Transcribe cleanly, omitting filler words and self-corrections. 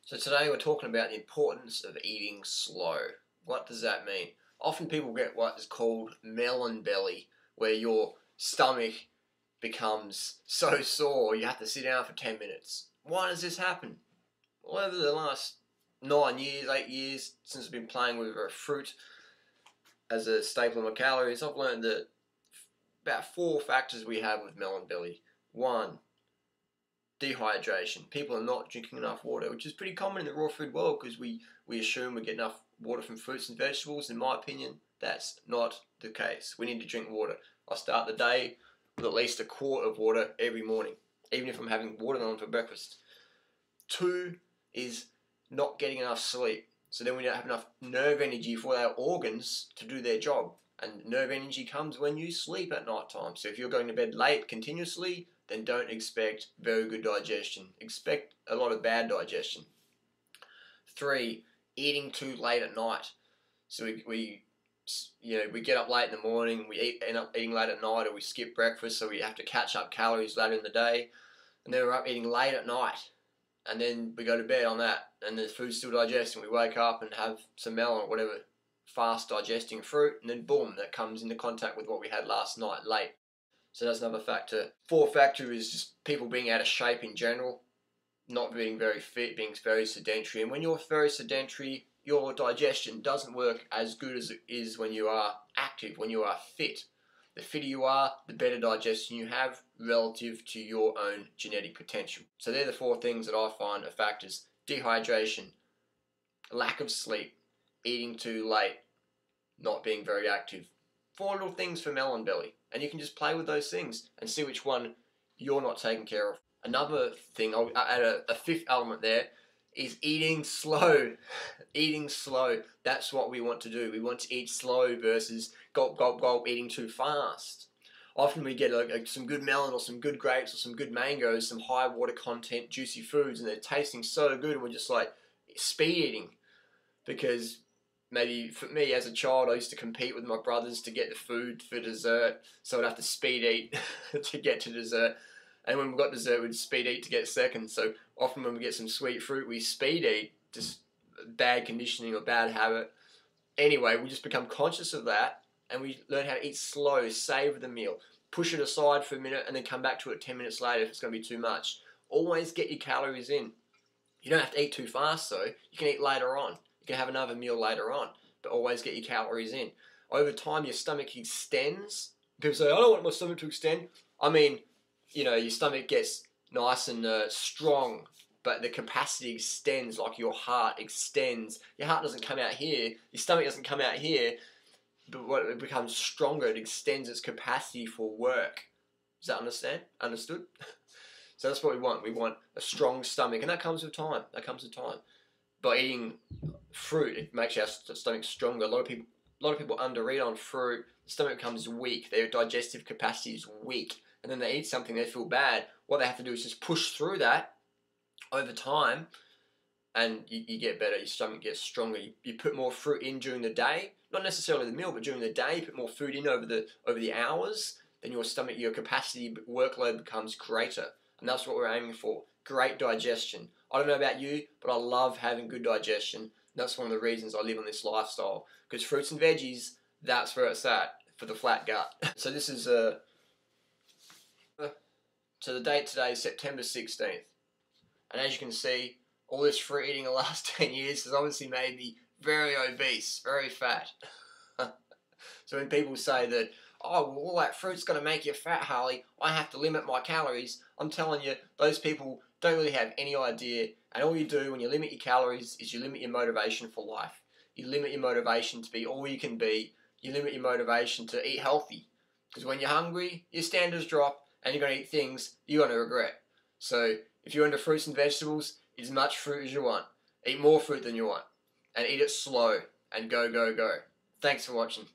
So today we're talking about the importance of eating slow. What does that mean? Often people get what is called melon belly, where your stomach becomes so sore you have to sit down for 10 minutes. Why does this happen? Well, over the last 9 years, 8 years, since I've been playing with fruit as a staple of my calories, I've learned that about 4 factors we have with melon belly. 1, dehydration. People are not drinking enough water, which is pretty common in the raw food world because we assume we get enough water from fruits and vegetables. In my opinion, that's not the case. We need to drink water. I start the day with at least a quart of water every morning, even if I'm having watermelon for breakfast. 2 is not getting enough sleep. So then we don't have enough nerve energy for our organs to do their job. And nerve energy comes when you sleep at night time. So if you're going to bed late continuously, then don't expect very good digestion. Expect a lot of bad digestion. 3, eating too late at night. So we get up late in the morning, we end up eating late at night, or we skip breakfast, so we have to catch up calories later in the day, and then we're up eating late at night, and then we go to bed on that, and the food's still digesting. We wake up and have some melon or whatever fast digesting fruit, and then boom, that comes into contact with what we had last night late. So that's another factor. 4th factor is just people being out of shape in general, not being very fit, being very sedentary. And when you're very sedentary, your digestion doesn't work as good as it is when you are active, when you are fit. The fitter you are, the better digestion you have relative to your own genetic potential. So they're the 4 things that I find are factors. Dehydration, lack of sleep, eating too late, not being very active. 4 little things for melon belly. And you can just play with those things and see which one you're not taking care of. Another thing, I'll add a 5th element there, is eating slow. Eating slow. That's what we want to do. We want to eat slow versus gulp, gulp, gulp, eating too fast. Often we get some good melon or some good grapes or some good mangoes, some high water content, juicy foods, and they're tasting so good, and we're just like speed eating. Because maybe for me as a child, I used to compete with my brothers to get the food for dessert, so I'd have to speed eat to get to dessert. And when we got dessert, we'd speed eat to get second. So often when we get some sweet fruit, we speed eat, just bad conditioning or bad habit. Anyway, we just become conscious of that, and we learn how to eat slow, savor the meal, push it aside for a minute, and then come back to it 10 minutes later if it's going to be too much. Always get your calories in. You don't have to eat too fast though. You can eat later on. You can have another meal later on, but always get your calories in. Over time, your stomach extends. People say, I don't want my stomach to extend. I mean, your stomach gets nice and strong, but the capacity extends like your heart extends. Your heart doesn't come out here. Your stomach doesn't come out here, but when it becomes stronger, it extends its capacity for work. Does that understood? So that's what we want. We want a strong stomach, and that comes with time. By eating fruit, it makes our stomach stronger. A lot of people undereat on fruit. The stomach becomes weak. Their digestive capacity is weak, and then they eat something, they feel bad. What they have to do is just push through that over time, and you get better. Your stomach gets stronger. You put more fruit in during the day, not necessarily the meal, but during the day, you put more food in over the hours. Then your stomach, your capacity workload becomes greater, and that's what we're aiming for. Great digestion. I don't know about you, but I love having good digestion. That's one of the reasons I live on this lifestyle. Because fruits and veggies, that's where it's at for the flat gut. So this is so the date today is September 16th. And as you can see, all this fruit eating the last 10 years has obviously made me very obese, very fat. So when people say that, oh, well, all that fruit's going to make you fat, Harley, I have to limit my calories, I'm telling you, those people don't really have any idea. And all you do when you limit your calories is you limit your motivation for life. You limit your motivation to be all you can be. You limit your motivation to eat healthy. Because when you're hungry, your standards drop, and you're going to eat things you're going to regret. So if you're into fruits and vegetables, eat as much fruit as you want. Eat more fruit than you want. And eat it slow. And go, go, go. Thanks for watching.